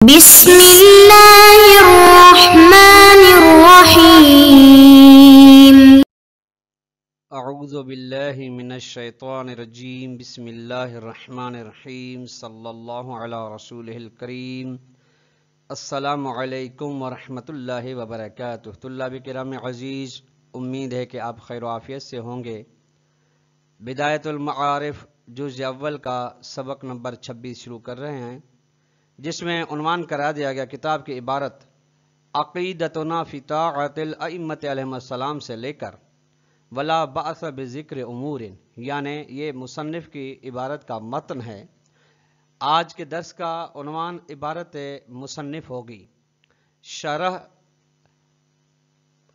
بسم اللہ الرحمن الرحیم اعوذ باللہ من الشیطان الرجیم بسم اللہ الرحمن الرحیم صلی اللہ علی رسولہ الکریم السلام علیکم ورحمۃ اللہ وبرکاتہ۔ طلاب کرام عزیز، امید ہے کہ آپ خیر و عافیت سے ہوں گے۔ بدایت المعارف جزء اول کا سبق نمبر 26 شروع کر رہے ہیں، جس میں عنوان کرا دیا گیا کتاب کی عبارت عقیدتنا فی طاعت الائمۃ علیہم السلام سے لے کر ولا بأس بذکر امور، یعنی یہ مصنف کی عبارت کا متن ہے۔ آج کے درس کا عنوان عبارت مصنف ہوگی، شرح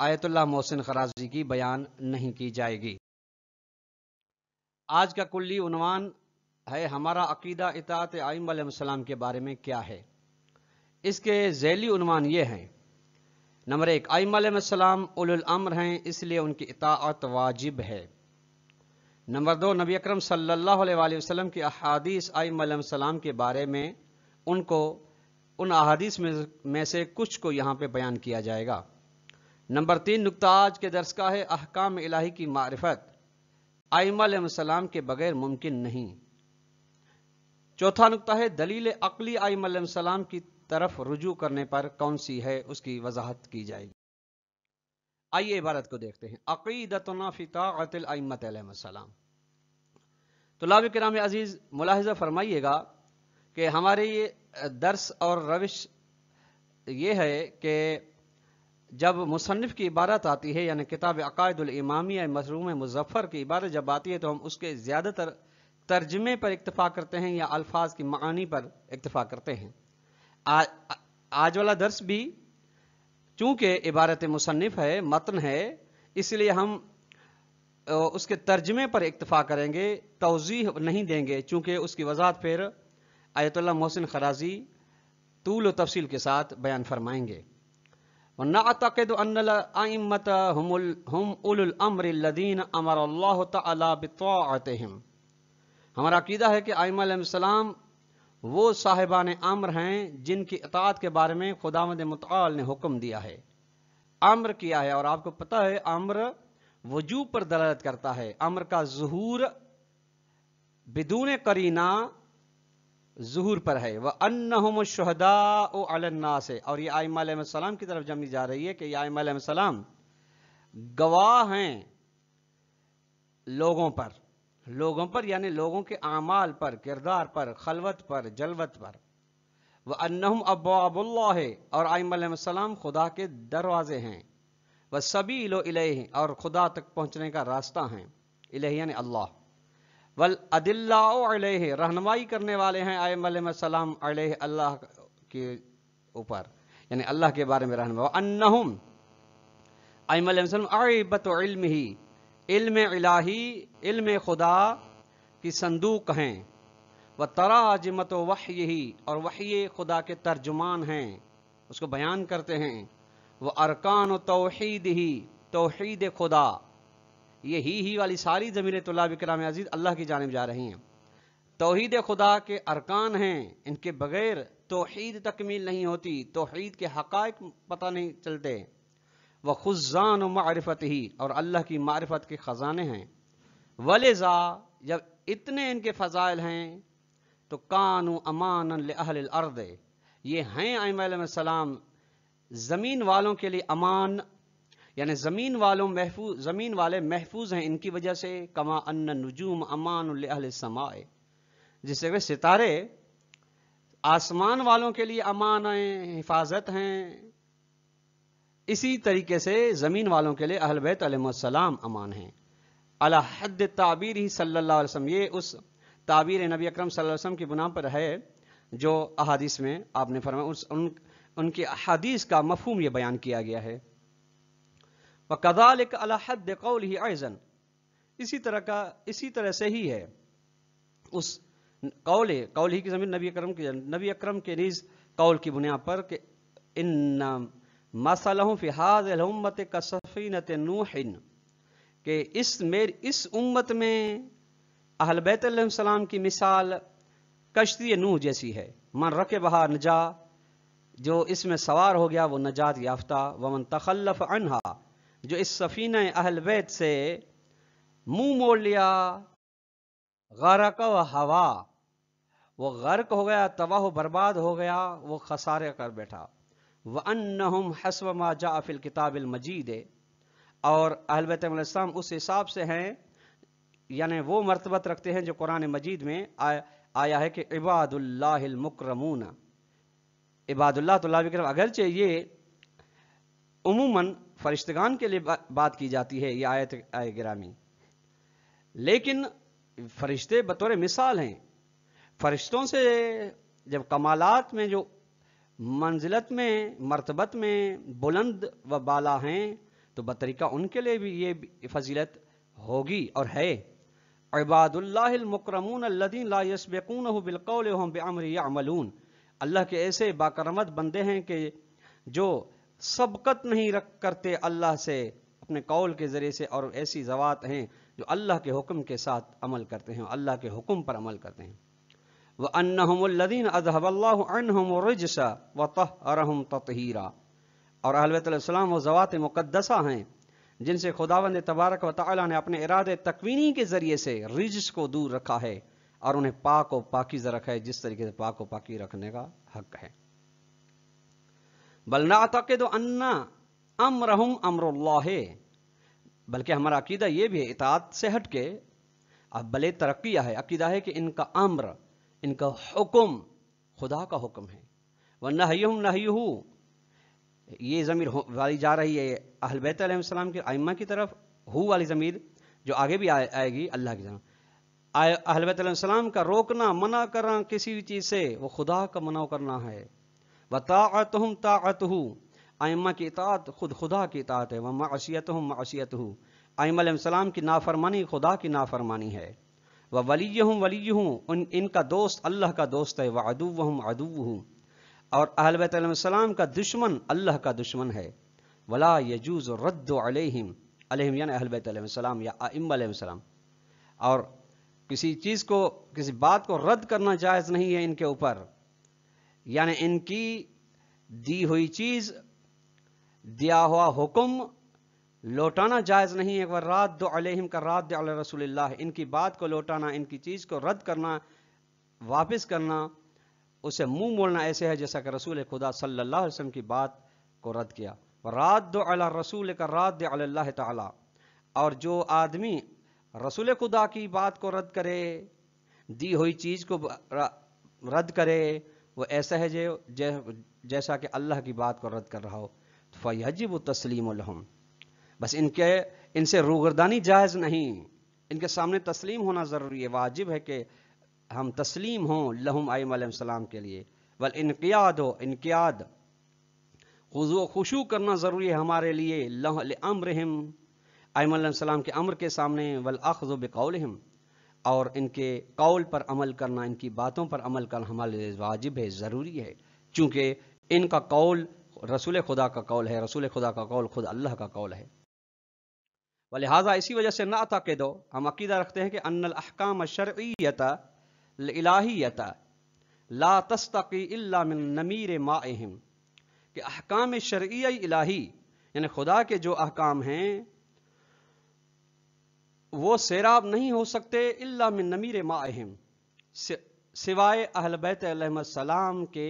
آیت اللہ محسن خرازی کی بیان نہیں کی جائے گی۔ آج کا کلی عنوان ہے ہمارا عقیدہ اطاعت ائمہ علیہ السلام کے بارے میں کیا ہے۔ اس کے ذیلی عنوان یہ ہیں: نمبر 1، ائمہ علیہ السلام اولو الامر ہیں، اس لیے ان کی اطاعت واجب ہے۔ نمبر 2، نبی اکرم صلی اللہ علیہ وآلہ وسلم کی احادیث ائمہ علیہ السلام کے بارے میں ان احادیث میں سے کچھ کو یہاں پہ بیان کیا جائے گا۔ نمبر 3 نقطہ آج کے درس کا ہے احکام الہی کی معرفت ائمہ علیہ السلام کے بغیر ممکن نہیں۔ چوتھا نقطہ ہے دلیل عقلی ائمہ علیہ السلام کی طرف رجوع کرنے پر کون سی ہے، اس کی وضاحت کی جائے گی۔ آئیے عبارت کو دیکھتے ہیں، عقیدتنا فی طاعت الائمۃ علیہم السلام۔ طلاب کرام عزیز، ملاحظہ فرمائیے گا کہ ہمارے یہ درس اور روش یہ ہے کہ جب مصنف کی عبارت آتی ہے، یعنی کتاب عقائد الامامیہ مرحوم مظفر کی عبارت جب آتی ہے، تو ہم اس کے زیادہ تر ترجمے پر اکتفا کرتے ہیں یا الفاظ کی معانی پر اکتفا کرتے ہیں۔ آج والا درس بھی چونکہ عبارت مصنف ہے، متن ہے، اس لیے ہم اس کے ترجمے پر اکتفا کریں گے، توضیح نہیں دیں گے، چونکہ اس کی وضاحت پھر آیت اللہ محسن خرازی طول و تفصیل کے ساتھ بیان فرمائیں گے۔ وَنَعْتَقِدُ أَنَّ الْأَئِمَّةَ هُمْ أُولُو الْأَمْرِ الَّذِينَ أَمَرَ اللَّهُ تَعَالَى بِطَاعَتِهِمْ۔ ہمارا عقیدہ ہے کہ ائمہ علیہ السلام وہ صاحبان امر ہیں جن کی اطاعت کے بارے میں خداوند متعال نے حکم دیا ہے، امر کیا ہے، اور آپ کو پتہ ہے امر وجوب پر دلالت کرتا ہے۔ امر کا ظہور بدون قرینہ ظہور پر ہے۔ وَأَنَّهُمُ الشُّهَدَاءُ عَلَى النَّاسِ، اور یہ ائمہ علیہ السلام کی طرف جمعی جا رہی ہے کہ یہ ائمہ علیہ السلام گواہ ہیں لوگوں پر یعنی لوگوں کے اعمال پر، کردار پر، خلوت پر، جلوت پر۔ وَأَنَّهُمْ أَبْوَابُ اللَّهِ، اور ائمہ علیہ السلام خدا کے دروازے ہیں۔ وَالسَّبِيلُ إِلَيْهِ، اور خدا تک پہنچنے کا راستہ ہیں، الہ یعنی اللہ۔ وَالْأَدِلَّاءُ عَلَيْهِ، رہنمائی کرنے والے ہیں ائمہ علیہ السلام علیہ، اللہ کے اوپر، یعنی اللہ کے بارے میں رہنمائی۔ وَأَنَّهُمْ، ائمہ علیہ السلام عِبَةُ عِلْمِهِ، علم الہی، علم خدا کی صندوق ہیں۔ وَتَرَاجِمَةُ وَحْيِهِ، اور وحی خدا کے ترجمان ہیں، اس کو بیان کرتے ہیں۔ وَأَرْكَانُ تَوْحِيدِهِ، توحید خدا، یہ ہی والی ساری ضمیر طلاب کرام عزیز اللہ کی جانب جا رہی ہیں۔ توحید خدا کے ارکان ہیں، ان کے بغیر توحید تکمیل نہیں ہوتی، توحید کے حقائق پتہ نہیں چلتے۔ وَخُزَّانُ مَعْرِفَتِهِ، اور اللہ کی معرفت کے خزانے ہیں۔ وَلِذَا، جب اتنے ان کے فضائل ہیں تو کانوا امانا لأہل الارض، یہ ہیں ائمہ علیہ السلام زمین والوں کے لیے امان، یعنی زمین والے محفوظ ہیں ان کی وجہ سے۔ کما ان النجوم امان لأہل السماء، جس سے ستارے آسمان والوں کے لیے امان ہیں، حفاظت ہیں، اسی طریقے سے زمین والوں کے لیے اہل بیت علیہ السلام امان ہیں۔ علی حد تعبیر ہی صلی اللہ علیہ وسلم، یہ اس تعبیر نبی اکرم صلی اللہ علیہ وسلم کی بنا پر ہے جو احادیث میں آپ نے فرمایا، ان کی احادیث کا مفہوم یہ بیان کیا گیا ہے۔ وَكَذَلِكَ عَلَى حَدِّ قَوْلِهِ أَيْضًا، اسی طرح سے ہی ہے اس قول ہی کی زمین نبی اکرم کے نیز قول کی بنیاد پر کہ ان مَثَلَهُمْ فِي هَذِهِ الْأُمَّةِ كَسَفِينَةِ نُوحٍ، کہ اس امت میں اہل بیت علیہ السلام کی مثال کشتی نوح جیسی ہے۔ من رکبہا نجا، جو اس میں سوار ہو گیا وہ نجات یافتہ، ومن تخلف عنہا، جو اس سفینہ اہل بیت سے منہ موڑ لیا، غرق و ہوا، وہ غرق ہو گیا، تباہ و برباد ہو گیا، وہ خسارے کر بیٹھا۔ وَأَنَّهُمْ حَسْبَ مَا جَاءَ فِي الْكِتَابِ الْمَجِيدِ، اور اہل بیت علیہ السلام اس حساب سے ہیں، یعنی وہ مرتبت رکھتے ہیں جو قرآن مجید میں آیا ہے کہ عباد اللہ المکرمون، عباد اللہ تو اللہ کرم، اگرچہ یہ عموماً فرشتگان کے لیے بات کی جاتی ہے یہ آیت گرامی، لیکن فرشتے بطور مثال ہیں۔ فرشتوں سے جب کمالات میں جو منزلت میں مرتبت میں بلند و بالا ہیں تو بطریقہ ان کے لیے بھی یہ فضیلت ہوگی اور ہے۔ عباد اللہ المکرمون الذین لا یسبقونہ بالقول وہم بامرہ یعملون، اللہ کے ایسے باکرامت بندے ہیں کہ جو سبقت نہیں کرتے اللہ سے اپنے قول کے ذریعے سے، اور ایسی ذوات ہیں جو اللہ کے حکم کے ساتھ عمل کرتے ہیں، اللہ کے حکم پر عمل کرتے ہیں۔ وَأَنَّهُمُ الَّذِينَ أَذْهَبَ اللَّهُ عَنْهُمُ الرِّجْسَ وَطَهَّرَهُمْ تَطْهِيرًا، اور اہل بیت علیہ السلام وہ ذوات مقدسہ ہیں جن سے خداوند تبارک و تعالی نے اپنے ارادے تکوینی کے ذریعے سے رجس کو دور رکھا ہے اور انہیں پاک و پاکیزہ رکھا ہے جس طریقے سے پاک و پاکی رکھنے کا حق ہے۔ بل نعتقد ان امرهم امر اللہ، بلکہ ہمارا عقیدہ یہ بھی ہے اطاعت سے ہٹ کے اب بلے ترقیہ ہے، عقیدہ ہے کہ ان کا امر، ان کا حکم خدا کا حکم ہے۔ وَنَهْيُهُمْ نَهْيُهُ، یہ ضمیر والی جا رہی ہے اہل بیت علیہ السلام کے ائمہ کی طرف، ہو والی ضمیر جو آگے بھی آئے گی اللہ کی طرف۔ اہل بیت علیہ السلام کا روکنا منع کرنا کسی بھی چیز سے وہ خدا کا منع کرنا ہے۔ وَطَاعَتُهُمْ طَاعَتُهُ، ائمہ کی اطاعت خود خدا کی اطاعت ہے۔ وَمَعْصِيَتُهُمْ مَعْصِيَتُهُ، ائمہ علیہ السلام کی نافرمانی خدا کی نافرمانی ہے۔ وَوَلِيُّهُمْ وَلِيُّهُ، ان کا دوست اللہ کا دوست ہے۔ وَعَدُوُّهُمْ عَدُوُّهُ، اور اہل بیت علیہ السلام کا دشمن اللہ کا دشمن ہے۔ وَلَا يَجُوزُ الرَّدُّ عَلَيْهِمْ، علیہم یعنی اہل بیت علیہ السلام یا ائمہ علیہ السلام، اور کسی چیز کو کسی بات کو رد کرنا جائز نہیں ہے ان کے اوپر، یعنی ان کی دی ہوئی چیز، دیا ہوا حکم لوٹانا جائز نہیں ہے۔ وَالرَّادُّ عَلَيْهِمْ كَالرَّادِّ عَلَى رَسُولِ اللَّهِ، ان کی بات کو لوٹانا، ان کی چیز کو رد کرنا، واپس کرنا، اسے منہ موڑنا ایسے ہے جیسا کہ رسول خدا صلی اللہ علیہ وسلم کی بات کو رد کیا۔ وَالرَّادُّ عَلَى الرَّسُولِ كَالرَّادِّ عَلَى اللَّهِ تَعَالَى، اور جو آدمی رسول خدا کی بات کو رد کرے، دی ہوئی چیز کو رد کرے، وہ ایسا ہے جیسا کہ اللہ کی بات کو رد کر رہا ہو۔ فَيَجِبُ التَّسْلِيمُ لَهُمْ، بس ان سے روگردانی جائز نہیں، ان کے سامنے تسلیم ہونا ضروری ہے، واجب ہے کہ ہم تسلیم ہوں لہم ائمہ علیہ السلام کے لیے۔ والانقیاد، انقیاد خضوع و خشوع کرنا ضروری ہے ہمارے لیے لامرہم، ائمہ علیہ السلام کے امر کے سامنے۔ والاخذ بقولہم، اور ان کے قول پر عمل کرنا، ان کی باتوں پر عمل کرنا ہمارے لیے واجب ہے، ضروری ہے، چونکہ ان کا قول رسول خدا کا قول ہے، رسول خدا کا قول خود اللہ کا قول ہے۔ ولہذا اسی وجہ سے نعتقد، ہم عقیدہ رکھتے ہیں کہ ان الاحکام الشرعیۃ الالہیۃ لا تستقی الا من نمیر مائہم، کہ احکام شرعیہ الہی یعنی خدا کے جو احکام ہیں وہ سیراب نہیں ہو سکتے الا من نمیر مائہم، سوائے اہل بیت علیہ السلام کے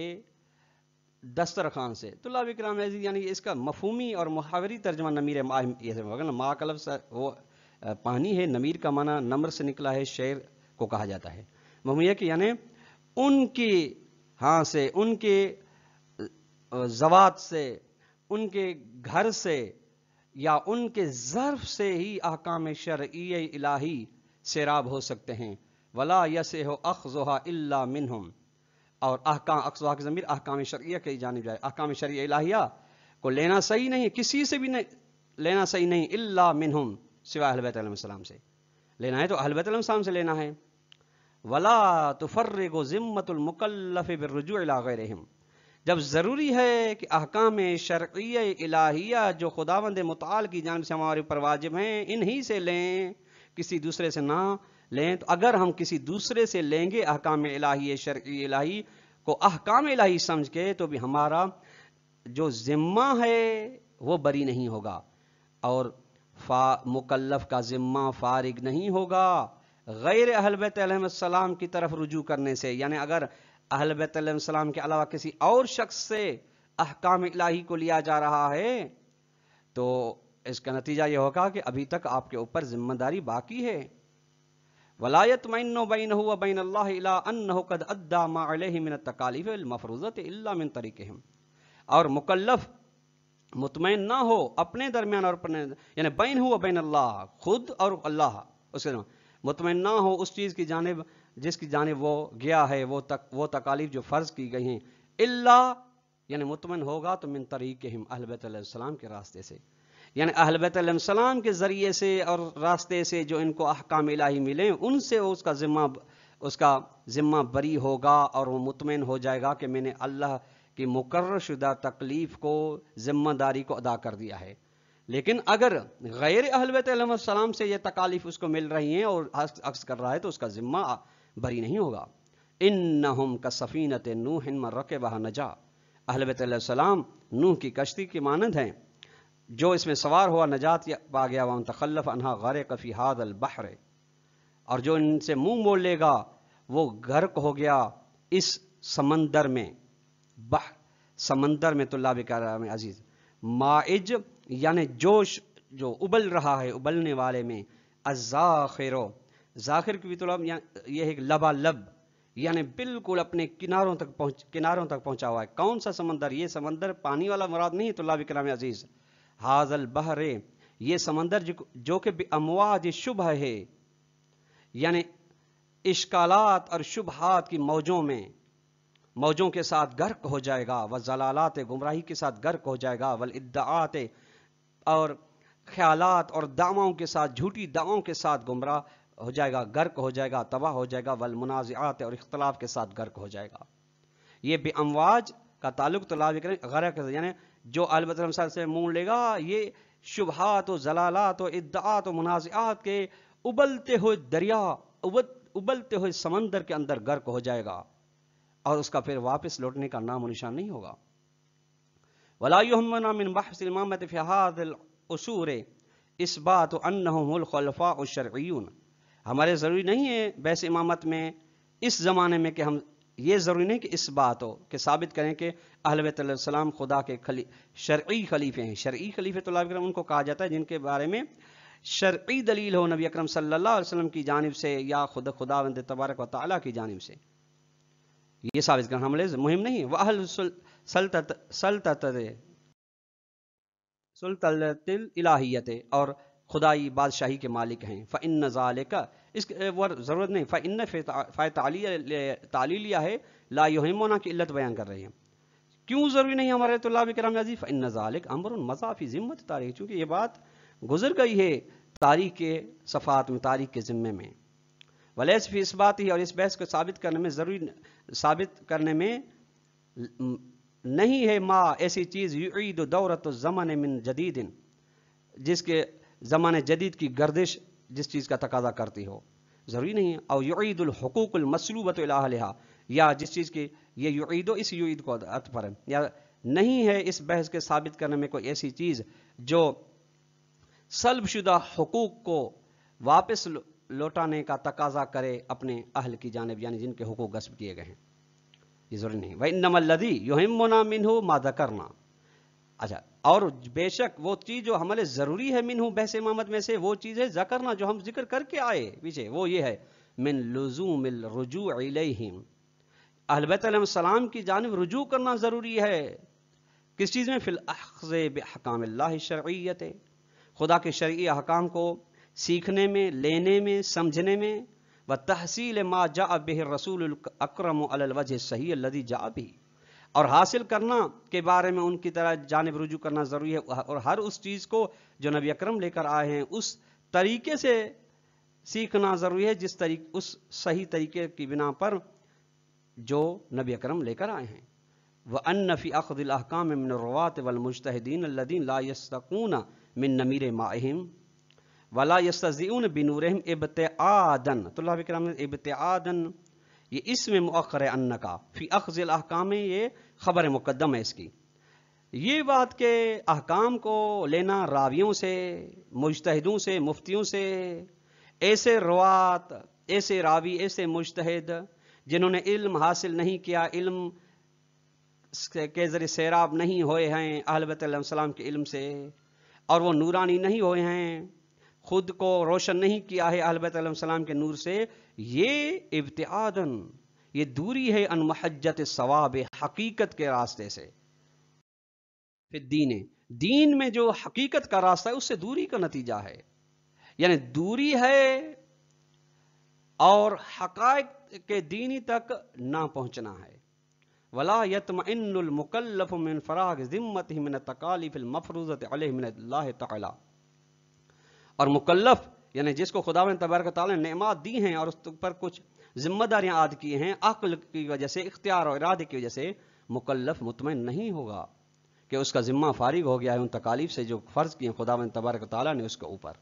دسترخوان سے۔ طلاب کرام عزیز، یعنی اس کا مفہومی اور محاوری ترجمہ نمیر ماء کا لفظ وہ پانی ہے، نمیر کا معنی نمر سے نکلا ہے، شعر کو کہا جاتا ہے۔ مفہوم یہ کہ یعنی ان کی ہاں سے، ان کے ذوات سے، ان کے گھر سے یا ان کے ظرف سے ہی احکام شرعیہ الہی سیراب ہو سکتے ہیں۔ ولا یصح اخذها الا منہم، اور احکام اقصا کی ضمیر احکام شرعیہ کی جانب جائے، احکام شرعیہ الہیہ کو لینا صحیح نہیں، کسی سے بھی لینا صحیح نہیں، الا منہم، سوائے اہل بیت علیہ السلام سے لینا ہے تو اہل بیت علیہ السلام سے لینا ہے۔ ولا تفرغ ذمۃ المکلف بالرجوع الی غیرہم، جب ضروری ہے کہ احکام شرعیہ الہیہ جو خداوند متعال کی جانب سے ہمارے اوپر واجب ہیں انہی سے لیں، کسی دوسرے سے نہ لیں، تو اگر ہم کسی دوسرے سے لیں گے احکام الہی شرعی الہی کو احکام الہی سمجھ کے تو بھی ہمارا جو ذمہ ہے وہ بری نہیں ہوگا، اور مکلف کا ذمہ فارغ نہیں ہوگا غیر اہل بیت علیہ السلام کی طرف رجوع کرنے سے۔ یعنی اگر اہل بیت علیہ السلام کے علاوہ کسی اور شخص سے احکام الہی کو لیا جا رہا ہے تو اس کا نتیجہ یہ ہوگا کہ ابھی تک آپ کے اوپر ذمہ داری باقی ہے۔ وَلَا يَطْمَئِنُّ بَيْنَهُ وَبَيْنَ اللَّهِ إِلَىٰ أَنَّهُ قَدْ أَدَّىٰ مَا عَلَيْهِ مِنَ التَّكَالِيفِ الْمَفْرُوضَةِ إِلَّا مِنْ طَرِيقِهِمْ، اور مکلف مطمئن نہ ہو اپنے درمیان اور اپنے یعنی بین ہو بین اللہ، خود اور اللہ، اس کے مطمئن نہ ہو اس چیز کی جانب جس کی جانب وہ گیا ہے، وہ تکالیف جو فرض کی گئی ہیں، اللہ یعنی مطمئن ہوگا تو من طریقہم اہل بیت علیہ السلام کے راستے سے، یعنی اہل بیت علیہ السلام کے ذریعے سے اور راستے سے جو ان کو احکام الہی ملیں ان سے اس کا ذمہ بری ہوگا، اور وہ مطمئن ہو جائے گا کہ میں نے اللہ کی مقرر شدہ تکلیف کو، ذمہ داری کو ادا کر دیا ہے۔ لیکن اگر غیر اہل بیت علیہ السلام سے یہ تکالیف اس کو مل رہی ہیں اور عکس کر رہا ہے تو اس کا ذمہ بری نہیں ہوگا۔ انہم کسفینۃ نوح من رکبها نجا، اہل بیت علیہ السلام نوح کی کشتی کی مانند ہیں، جو اس میں سوار ہوا نجات پا گیا، وَمَن تَخَلَّفَ عَنْهَا غَرِقَ فِي هَذَا الْبَحْرِ، اور جو ان سے منہ موڑ لے گا وہ غرق ہو گیا اس سمندر میں۔ سمندر میں طلاب کرام عزیز، مائج یعنی جوش جو ابل رہا ہے، ابلنے والے میں، الزاخر، زاخر کی بھی طلاب یہ ہے لبالب، یعنی بالکل اپنے کناروں تک پہنچا ہوا ہے۔ کون سا سمندر؟ یہ سمندر پانی والا مراد نہیں طلاب کرام عزیز، ھذا البحر، یہ سمندر جو کہ بامواج شبہ ہے، یعنی اشکالات اور شبہات کی موجوں کے ساتھ غرق ہو جائے گا، والضلالات، گمراہی کے ساتھ غرق ہو جائے گا، والادعاءات، اور خیالات اور دعواؤں کے ساتھ، جھوٹی دعواؤں کے ساتھ گمراہ ہو جائے گا، غرق ہو جائے گا، تباہ ہو جائے گا، والمنازعات، اور اختلاف کے ساتھ غرق ہو جائے گا۔ یہ بے امواج کا تعلق طلاب کریں غرق، یعنی جو اہل بیت علیہ سے منہ لے گا یہ شبہات و ضلالات و ادعات و منازعات کے ابلتے ہوئے دریا، ابلتے ہوئے سمندر کے اندر غرق ہو جائے گا، اور اس کا پھر واپس لوٹنے کا نام و نشان نہیں ہوگا۔ وَلَا يُهْمُنَا مِنْ بَحْثِ الْإِمَامَةِ فِي هَذِهِ الْأُصُولِ إِثْبَاتُ أَنَّهُمْ هُمُ الْخُلَفَاءُ الشَّرْعِيُّونَ، ہمارے ضروری نہیں ہے بحث امامت میں اس زمانے میں کہ ہم یہ ضروری نہیں کہ اس بات ہو کہ ثابت کریں کہ اہل بیت علیہ السلام خدا کے شرعی خلیفے ہیں۔ شرعی خلیفے طلاب کرام ان کو کہا جاتا ہے جن کے بارے میں شرعی دلیل ہو نبی اکرم صلی اللہ علیہ وسلم کی جانب سے یا خداوند تبارک و تعالیٰ کی جانب سے، یہ ثابت کرنا ہمارے مہم نہیں ہے۔ وَأَهْلُ سلطنت الہیت، اور خدائی بادشاہی کے مالک ہیں۔ فَإِنَّ ذَلِكَ، اس کے ضرورت نہیں، فَإِنَّ تعلیلیہ ہے، لا یہمنا کی علت بیان کر رہے ہیں۔ کیوں ضروری نہیں ہمارے طلاب کرام عزیز؟ فَإِنَّ ذَلِكَ أَمْرٌ مَضَىٰ فِي ذِمَّةِ تاریخ، چونکہ یہ بات گزر گئی ہے تاریخ کے صفحات میں، تاریخ کے ذمے میں۔ ولیس فی اثبات ہی، اور اس بحث کو ثابت کرنے میں نہیں ہے ما ایسی چیز یعید دورت الزمن من جدید، جس کے زمانے جدید کی گردش جس چیز کا تقاضا کرتی ہو، ضروری نہیں ہے۔ او یعید الحقوق المسلوبۃ الی اہلھا، یا جس چیز کی یہ یعید اس یعید کو عطف پر ہے، یا نہیں ہے اس بحث کے ثابت کرنے میں کوئی ایسی چیز جو سلب شدہ حقوق کو واپس لوٹانے کا تقاضا کرے اپنے اہل کی جانب، یعنی جن کے حقوق غصب کیے گئے ہیں، یہ ضروری نہیں۔ وَإِنَّمَا الَّذِي يُهِمُّنَا مِنْهُ مَا ذَكَرْنَا، اچھا، اور بے شک وہ چیز جو ہمارے ضروری ہے منہ بحث امامت میں سے، وہ چیز ہے ذکرنا جو ہم ذکر کر کے آئے پیچھے، وہ یہ ہے من لزوم الرجوع الیہم، اہل بیت علیہ السلام کی جانب رجوع کرنا ضروری ہے۔ کس چیز میں؟ فی الاخذ باحکام اللہ الشرعیت، خدا کے شرعی احکام کو سیکھنے میں، لینے میں، سمجھنے میں، وتحصیل ما جاء به الرسول الاکرم علی الوجہ الصحیح الذی جاء به، اور حاصل کرنا کے بارے میں ان کی طرح جانب رجوع کرنا ضروری ہے، اور ہر اس چیز کو جو نبی اکرم لے کر آئے ہیں اس طریقے سے سیکھنا ضروری ہے، اس صحیح طریقے کی بنا پر جو نبی اکرم لے کر آئے ہیں۔ وَأَنَّ فِي أَخْذِ الْأَحْكَامِ مِنَ الرُّوَاةِ وَالْمُجْتَهِدِينَ الَّذِينَ لَا يَسْتَقُونَ مِن نَمِيرِ مَائِهِمْ وَلَا يَسْتَزِئُونَ بِنُورِهِمْ ابْتِعَادًا، طلاب کرام ابتعادًا یہ اس میں مؤخر ہے، ان کا فی اخذ الاحکام، یہ خبر مقدم ہے اس کی. یہ بات کہ احکام کو لینا راویوں سے، مجتہدوں سے، مفتیوں سے، ایسے روات، ایسے راوی، ایسے مجتہد جنہوں نے علم حاصل نہیں کیا، علم کے ذریعے سیراب نہیں ہوئے ہیں اہل بیت علیہ السلام کے علم سے، اور وہ نورانی نہیں ہوئے ہیں، خود کو روشن نہیں کیا ہے اہل بیت علیہ السلام کے نور سے، یہ ابتعادن، یہ دوری ہے ان محجت ثواب، حقیقت کے راستے سے. پھر دین میں جو حقیقت کا راستہ ہے اس سے دوری کا نتیجہ ہے، یعنی دوری ہے اور حقائق کے دینی تک نہ پہنچنا ہے. ولا يطمئن المکلف من فراغ ذمته من التکالیف المفروضة علیہ من اللہ تعالی. اور مکلف یعنی جس کو خداوند تبارک و تعالی نے نعمات دی ہیں اور اس پر کچھ ذمہ داریاں عائد کی ہیں، عقل کی وجہ سے، اختیار اور ارادے کی وجہ سے مکلف مطمئن نہیں ہوگا کہ اس کا ذمہ فارغ ہو گیا ہے ان تکالیف سے جو فرض کی ہیں خداوند تبارک و تعالی نے اس کے اوپر.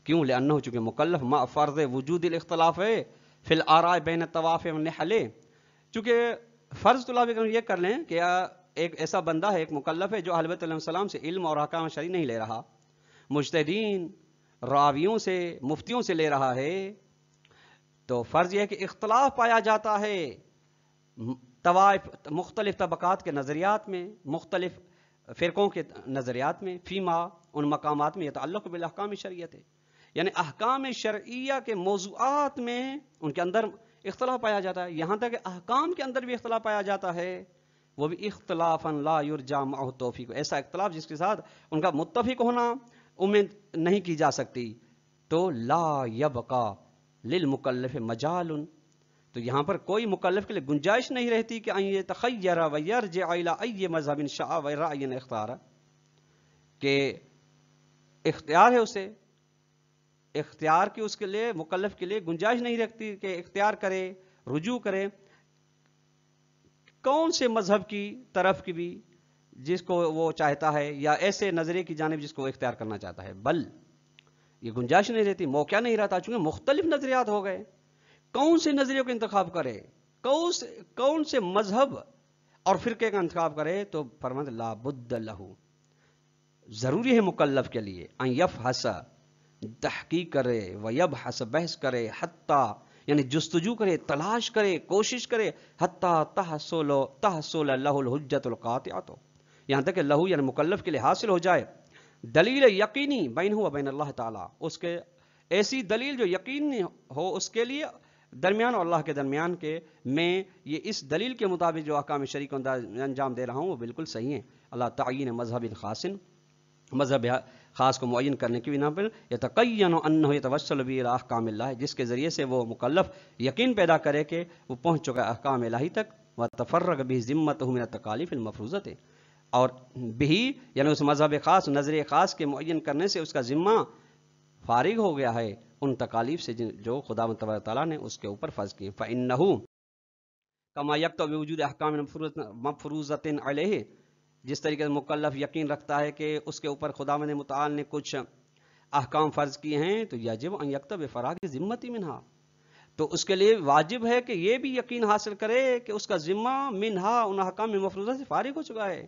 کیوں؟ لأنہ چونکہ مکلف ما فرض وجود الاختلاف ہے فی الآراء بین الطواف والنحل، چونکہ فرض طلاب یہ کر لیں کہ ایک ایسا بندہ ہے، ایک مکلف ہے جو اہل بیت علیہ السلام سے علم اور احکام شرعی نہیں لے رہا، مجتہدین، راویوں سے، مفتیوں سے لے رہا ہے، تو فرض یہ ہے کہ اختلاف پایا جاتا ہے طوائف، مختلف طبقات کے نظریات میں، مختلف فرقوں کے نظریات میں، فیما، ان مقامات میں یتعلق بالاحکام شرعیت، یعنی احکام شرعیہ کے موضوعات میں ان کے اندر اختلاف پایا جاتا ہے. یہاں تک کہ احکام کے اندر بھی اختلاف پایا جاتا ہے، وہ بھی اختلافا لا یرجع معہ التوفیق، ایسا اختلاف جس کے ساتھ ان کا متفق ہونا امید نہیں کی جا سکتی. تو لا یبقى للمکلف مجال، تو یہاں پر کوئی مکلف کے لیے گنجائش نہیں رہتی کہ ان یتخیر ویرجع الی ای مذہب شاء ورأی اختار، کہ اختیار ہے اسے، اختیار کی اس کے لیے، مکلف کے لیے گنجائش نہیں رکھتی کہ اختیار کرے، رجوع کرے کون سے مذہب کی طرف کی بھی جس کو وہ چاہتا ہے، یا ایسے نظریے کی جانب جس کو وہ اختیار کرنا چاہتا ہے. بل یہ گنجائش نہیں رہتی، موقع نہیں رہتا، چونکہ مختلف نظریات ہو گئے، کون سے نظریے کو انتخاب کرے، کون سے مذہب اور فرقے کا انتخاب کرے. تو فرماتے لا بد لہ، ضروری ہے مکلف کے لیے ان یفحص، تحقیق کرے، ویبحث، بحث کرے، حتی یعنی جستجو کرے، تلاش کرے، کوشش کرے، حتی تحصل لہ الحجت القاطعۃ، یہاں تک کہ لہو یعنی مکلف کے لیے حاصل ہو جائے دلیل یقینی بینہ و بین اللہ تعالیٰ، اس کے ایسی دلیل جو یقینی ہو اس کے لیے درمیان اور اللہ کے درمیان کے میں، یہ اس دلیل کے مطابق جو احکام شرعی کو انجام دے رہا ہوں وہ بالکل صحیح ہے. اللہ تعین مذہب خاص، مذہب خاص کو معین کرنے کی بنا پر یتقین انہ یتوسل بہ الی احکام اللہ، جس کے ذریعے سے وہ مکلف یقین پیدا کرے کہ وہ پہنچ چکا احکام الہی تک، وتفرغ بہ ذمتہ من التکالیف المفروضۃ، اور بھی یعنی اس مذہب خاص، نظریے خاص کے معین کرنے سے اس کا ذمہ فارغ ہو گیا ہے ان تکالیف سے جو خدا تبارک تعالیٰ نے اس کے اوپر فرض کی. فإنہ کما یقتضی بوجود احکام مفروضۃ علیہ، جس طریقے سے مکلف یقین رکھتا ہے کہ اس کے اوپر خداوند متعال نے کچھ احکام فرض کیے ہیں، تو یجب ان یکتب بفراغ ذمتی منہا، تو اس کے لیے واجب ہے کہ یہ بھی یقین حاصل کرے کہ اس کا ذمہ منہا، ان احکام مفروضہ سے فارغ ہو چکا ہے.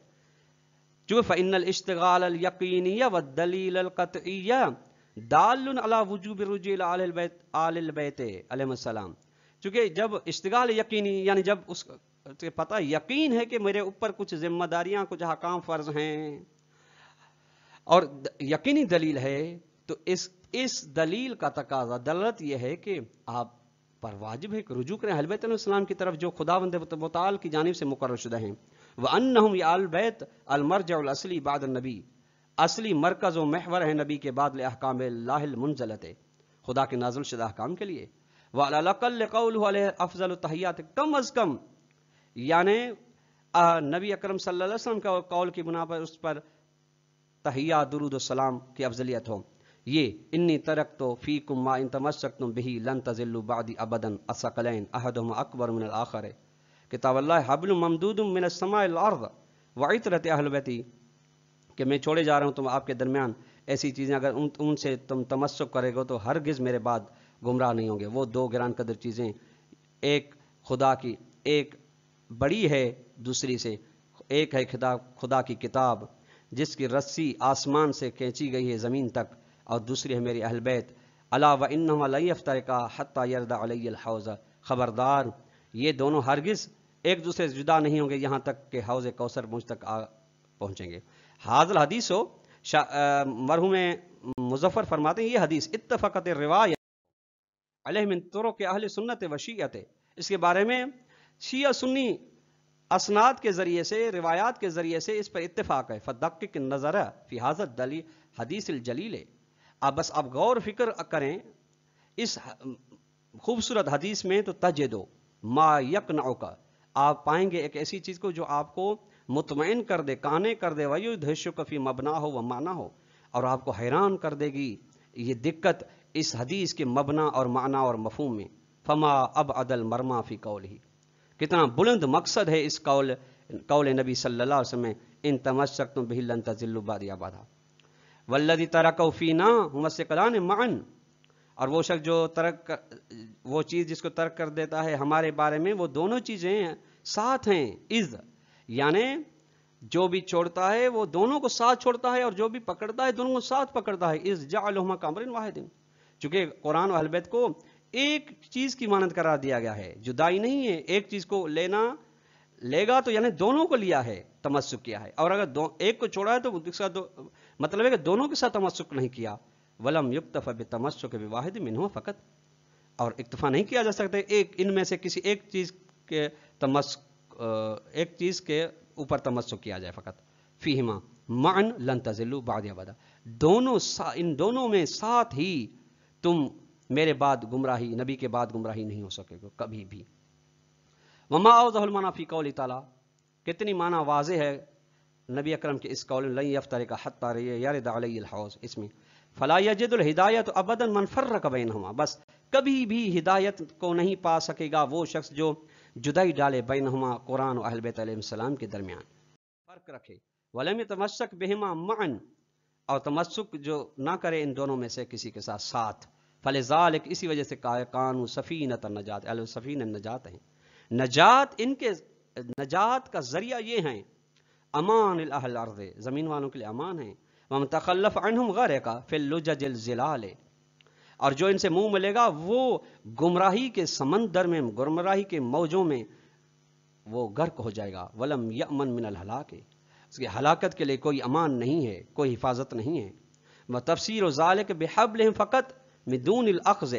جو فإن الاشتغال الیقینی والدلیل القطعی دال علی وجوب الرجوع الی آل البیت علیہ السلام، چونکہ جب اشتغال یقینی یعنی جب اس کو پتہ یقین ہے کہ میرے اوپر کچھ ذمہ داریاں، کچھ احکام فرض ہیں، اور یقینی دلیل ہے، تو اس دلیل کا تقاضا، دلالت یہ ہے کہ آپ پر واجب ہے کہ رجوع کریں اہل بیت علیہ السلام کی طرف جو خداوند متعال کی جانب سے مقرر شدہ ہیں. وَأَنَّهُمْ يَا الْبَيْتِ الْمَرْجَعُ الْأَصْلِي بَعْدَ النَّبِي، اصلی مرکز و محور ہے نبی کے بعد لِأَحْكَامِ اللَّهِ الْمُنزَلَةِ، خدا کے نازل شدہ احکام کے لیے. وَعَلَى الْأَقَلِّ قَوْلُهُ عَلَيْهِ أَفْضَلُ التَّحِيَّاتِ، کم از کم یعنی نبی اکرم صلی اللہ علیہ وسلم کا قول کی بنا پر اس پر تحیات، درود و سلام کی افضلیت ہو. یہ انی ترکت فیکم ما ان تمسکتم بہ لن تضلوا بعدی ابدا الثقلین احدہما اکبر من الآخر، کتاب اللہ حبل ممدود من السماء الارض وعطرت اہل بیتی، کہ میں چھوڑے جا رہا ہوں تم آپ کے درمیان ایسی چیزیں، اگر ان سے تم تمسک کرے گو تو ہرگز میرے بعد گمراہ نہیں ہوں گے. وہ دو گران قدر چیزیں، ایک خدا کی ایک بڑی ہے دوسری سے، ایک ہے خدا کی کتاب جس کی رسی آسمان سے کھینچی گئی ہے زمین تک، اور دوسری ہے میری اہل بیت، الا وانہما لن یفترقا حتی یرد علی الحوض، خبردار یہ دونوں ہرگز ایک دوسرے سے جدا نہیں ہوں گے یہاں تک کہ حوض کوثر مجھ تک پہنچیں گے۔ حاضر حدیث ہو مرحوم مظفر فرماتے ہیں یہ حدیث اتفقت روایت علیہ من طرق اہل سنت و شیعت، اس کے بارے میں شیعہ سنی اسناد کے ذریعے سے، روایات کے ذریعے سے اس پر اتفاق ہے۔ فدقق النظر فی ھذا الدلیل حدیث الجلیل، اب بس آپ غور فکر کریں اس خوبصورت حدیث میں تو تجدو ما یقنعک، آپ پائیں گے ایک ایسی چیز کو جو آپ کو مطمئن کر دے، قانع کر دے، ویدہشک فی مبنا ہو و معنی ہو، اور آپ کو حیران کر دے گی یہ دقت اس حدیث کے مبنا اور معنی اور مفہوم میں۔ فما ابعد المرما فی قولہ، کتنا بلند مقصد ہے اس قول نبی صلی اللہ علیہ وسلم، ان تمسکتم بہ لن تضلوا بعدی ابدا، والذی ترکہ فینا ہما الثقلان معا، اور وہ شخص جو وہ چیز جس کو ترک کر دیتا ہے ہمارے بارے میں، وہ دونوں چیزیں ساتھ ہیں، اذ یعنی جو بھی چھوڑتا ہے وہ دونوں کو ساتھ چھوڑتا ہے، اور جو بھی پکڑتا ہے دونوں کو ساتھ پکڑتا ہے، اذ جعلہما کامر واحد، چونکہ قرآن و اہل بیت کو ایک چیز کی مانند قرار دیا گیا ہے، جدائی نہیں ہے، ایک چیز کو لے گا تو یعنی دونوں کو لیا ہے، تمسک کیا ہے، اور اگر ایک کو چھوڑا ہے تو مطلب ہے کہ دونوں کے ساتھ تمسک نہیں کیا۔ ولم یکتفی بالتمسک بواحد منہما فقط، اور اکتفا نہیں کیا جا سکتا ایک ان میں سے کسی ایک چیز کے اوپر تمسک کیا جائے فقط، فیہما معا لن تضلوا بعدی ابدا، ان دونوں میں ساتھ ہی تم میرے بعد گمراہی، نبی کے بعد گمراہی نہیں ہو سکے گا کبھی بھی۔ وما اوضح المعنی فی قول تعالی، کتنی معنی واضح ہے نبی اکرم کے اس قول لن یفترق حتی یرد علی الحوض، اس میں فلا یجد الہدایت ابدا من فرق بینہما، بس کبھی بھی ہدایت کو نہیں پا سکے گا وہ شخص جو جدائی ڈالے بینہما، قرآن و اہل بیت علیہ السلام کے درمیان فرق رکھے، ولم یتمسک بہما معا، اور تمسک جو نہ کرے ان دونوں میں سے کسی کے ساتھ، فلذالک اسی وجہ سے کانوا سفینۃ النجات، اہل سفینہ نجات ہیں، نجات کا ذریعہ یہ ہیں، امان الاہل الارض، زمین والوں کے لیے امان ہے، ومن تخلف عنہم غرق فی اللجج الزلال، اور جو ان سے منہ ملے گا وہ گمراہی کے سمندر میں، گمراہی کے موجوں میں وہ غرق ہو جائے گا، ولم یأمن من الہلاک، اس کی ہلاکت کے لیے کوئی امان نہیں ہے، کوئی حفاظت نہیں ہے۔ وتفسیر ذلک بحبلہم فقط من دون الاخذ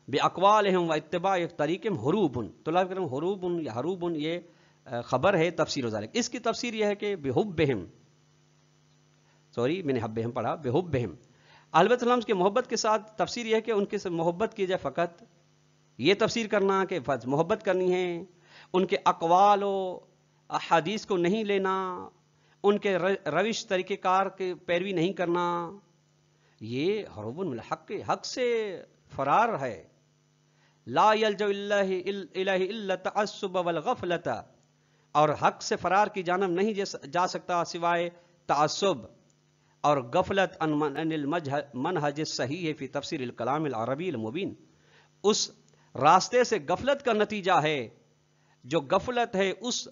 باقوالہم واتباع طریقہم حروب، طلاب کرام حروب یا حروب یہ خبر ہے تفسیر ذلک، اس کی تفسیر یہ ہے کہ بحبہم، میں نے حبہم پڑھا، بحبہم، اہل بیت السلام کی محبت کے ساتھ تفسیر یہ ہے کہ ان کے سے محبت کی جائے، فقط یہ تفسیر کرنا کہ محبت کرنی ہے، ان کے اقوال و احادیث کو نہیں لینا، ان کے روش طریقہ کار کے پیروی نہیں کرنا، یہ حروب من الحق، حق سے فرار ہے، لا یلجأ الیہ الا التعصب والغفلۃ، اور حق سے فرار کی جانب نہیں جا سکتا سوائے تعصب اور غفلت عن المنہج الصحیح فی تفسیر الکلام العربی المبین، اس راستے سے غفلت کا نتیجہ ہے، جو غفلت ہے اس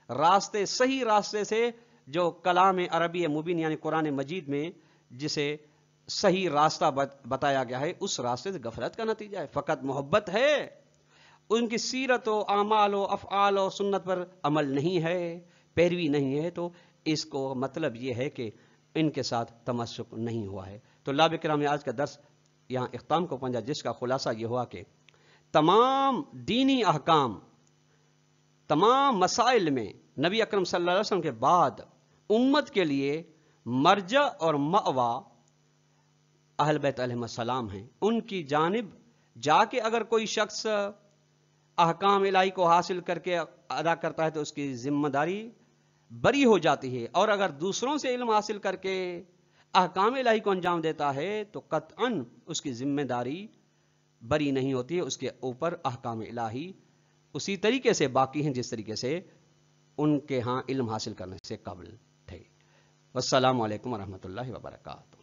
راستے، صحیح راستے سے جو کلام عربی مبین یعنی قرآن مجید میں جسے صحیح راستہ بتایا گیا ہے، اس راستے سے غفلت کا نتیجہ ہے، فقط محبت ہے، ان کی سیرت و اعمال و افعال و سنت پر عمل نہیں ہے، پیروی نہیں ہے، تو اس کو مطلب یہ ہے کہ ان کے ساتھ تمسک نہیں ہوا ہے۔ تو طلاب کرام، آج کا درس یہاں اختتام کو پہنچا، جس کا خلاصہ یہ ہوا کہ تمام دینی احکام، تمام مسائل میں نبی اکرم صلی اللہ علیہ وسلم کے بعد امت کے لیے مرجع اور مأوا اہل بیت علیہ السلام ہیں، ان کی جانب جا کے اگر کوئی شخص احکام الہی کو حاصل کر کے ادا کرتا ہے تو اس کی ذمہ داری بری ہو جاتی ہے، اور اگر دوسروں سے علم حاصل کر کے احکام الہی کو انجام دیتا ہے تو قطعاً اس کی ذمہ داری بری نہیں ہوتی ہے، اس کے اوپر احکام الہی اسی طریقے سے باقی ہیں جس طریقے سے ان کے ہاں علم حاصل کرنے سے قبل تھے۔ والسلام علیکم ورحمۃ اللہ وبرکاتہ۔